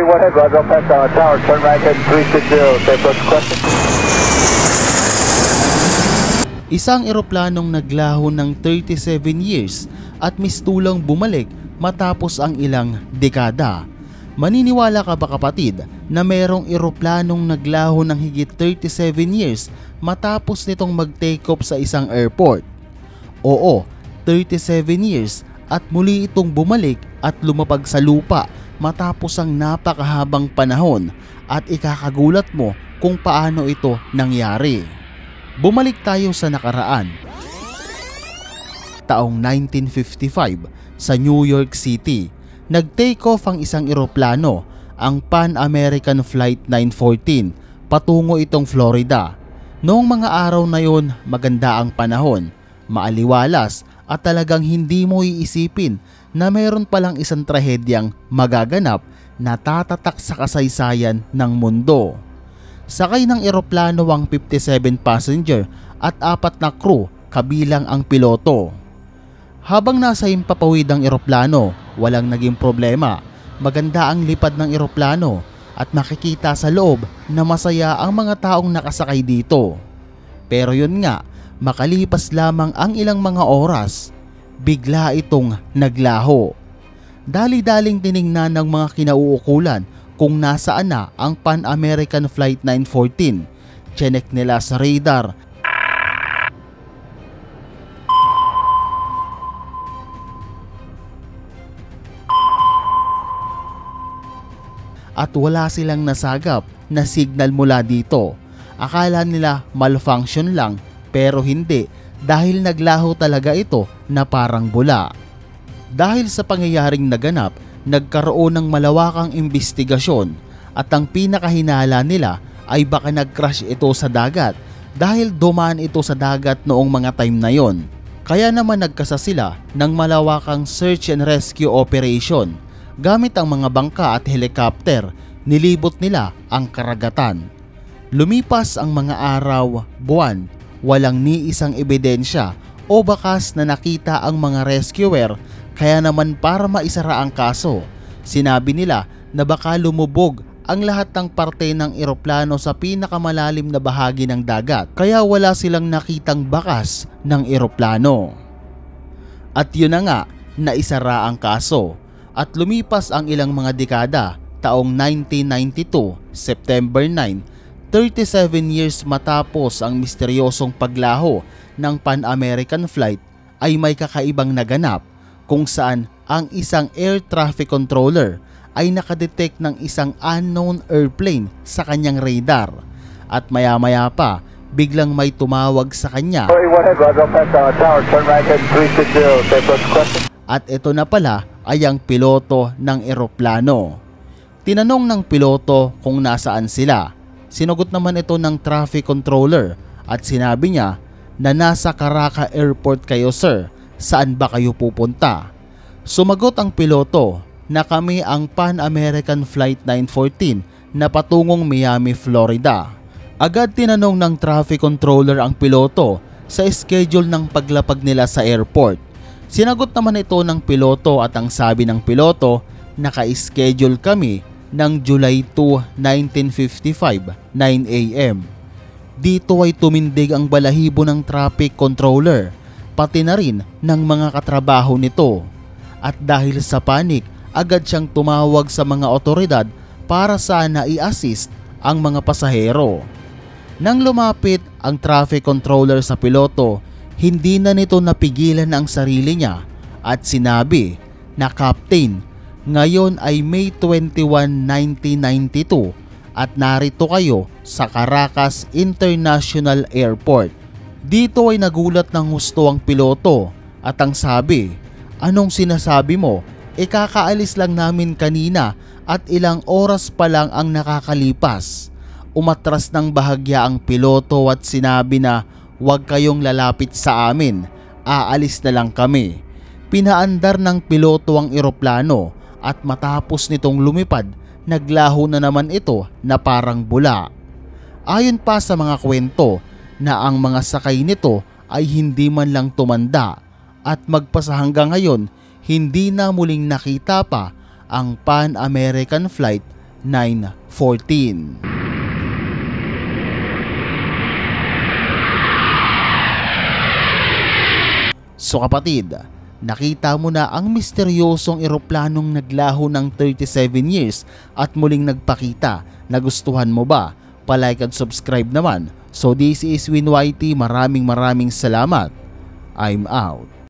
1 Roger, pass tower, turn right at 360, stay plus question. Isang eroplanong naglaho ng 37 years at mistulang bumalik matapos ang ilang dekada. Maniniwala ka ba kapatid na mayroong eroplanong naglaho ng higit 37 years matapos nitong mag-take off sa isang airport? Oo, 37 years at muli itong bumalik at lumapag sa lupa matapos ang napakahabang panahon at ikakagulat mo kung paano ito nangyari. Bumalik tayo sa nakaraan. Taong 1955 sa New York City, nag-take off ang isang eroplano, ang Pan American Flight 914, patungo itong Florida. Noong mga araw na yon, maganda ang panahon, maaliwalas at talagang hindi mo iisipin na mayroon palang isang trahedyang magaganap na tatatak sa kasaysayan ng mundo. Sakay ng eroplano ang 57 passenger at 4 na crew kabilang ang piloto. Habang nasa himpapawid ang eroplano, walang naging problema. Maganda ang lipad ng eroplano at makikita sa loob na masaya ang mga taong nakasakay dito. Pero yun nga, makalipas lamang ang ilang mga oras, bigla itong naglaho. Dali-daling tiningnan ng mga kinauukulan kung nasaan na ang Pan American Flight 914. Chinek nila sa radar at wala silang nasagap na signal mula dito. Akala nila malfunction lang pero hindi, dahil naglaho talaga ito na parang bula. Dahil sa pangyayaring naganap, nagkaroon ng malawakang imbestigasyon at ang pinakahinala nila ay baka nag-crash ito sa dagat dahil dumaan ito sa dagat noong mga time na yon. Kaya naman nagkasa sila ng malawakang search and rescue operation. Gamit ang mga bangka at helicopter, nilibot nila ang karagatan. Lumipas ang mga araw, buwan, walang ni isang ebidensya o bakas na nakita ang mga rescuer. Kaya naman para maisara ang kaso, sinabi nila na baka lumubog ang lahat ng parte ng eroplano sa pinakamalalim na bahagi ng dagat. Kaya wala silang nakitang bakas ng eroplano. At yun na nga, naisara ang kaso. At lumipas ang ilang mga dekada, taong 1992, September 9, 37 years matapos ang misteryosong paglaho ng Pan American Flight, ay may kakaibang naganap kung saan ang isang air traffic controller ay nakadetect ng isang unknown airplane sa kanyang radar. At maya-maya pa, biglang may tumawag sa kanya. At ito na pala ay ang piloto ng eroplano. Tinanong ng piloto kung nasaan sila. Sinagot naman ito ng traffic controller at sinabi niya na nasa Caracas Airport kayo sir. Saan ba kayo pupunta? Sumagot ang piloto na kami ang Pan American Flight 914 na patungong Miami, Florida. Agad tinanong ng traffic controller ang piloto sa schedule ng paglapag nila sa airport. Sinagot naman ito ng piloto at ang sabi ng piloto, naka-schedule kami ng July 2, 1955, 9 a.m. Dito ay tumindig ang balahibo ng traffic controller, pati na rin ng mga katrabaho nito. At dahil sa panik, agad siyang tumawag sa mga otoridad para sana i-assist ang mga pasahero. Nang lumapit ang traffic controller sa piloto, hindi na nito napigilan ang sarili niya at sinabi na, Captain, ngayon ay May 21, 1992 at narito kayo sa Caracas International Airport. Dito ay nagulat ng husto ang piloto at ang sabi, anong sinasabi mo? Kakaalis lang namin kanina at ilang oras pa lang ang nakakalipas. Umatras ng bahagya ang piloto at sinabi na huwag kayong lalapit sa amin, aalis na lang kami. Pinaandar ng piloto ang eroplano at matapos nitong lumipad, naglaho na naman ito na parang bula. Ayon pa sa mga kwento na ang mga sakay nito ay hindi man lang tumanda at magpasa hanggang ngayon hindi na muling nakita pa ang Pan American Flight 9:14. So kapatid, nakita mo na ang misteryosong eroplanong naglaho ng 37 years at muling nagpakita. Nagustuhan mo ba? Palike at subscribe naman. So this is Win YT. Maraming salamat. I'm out.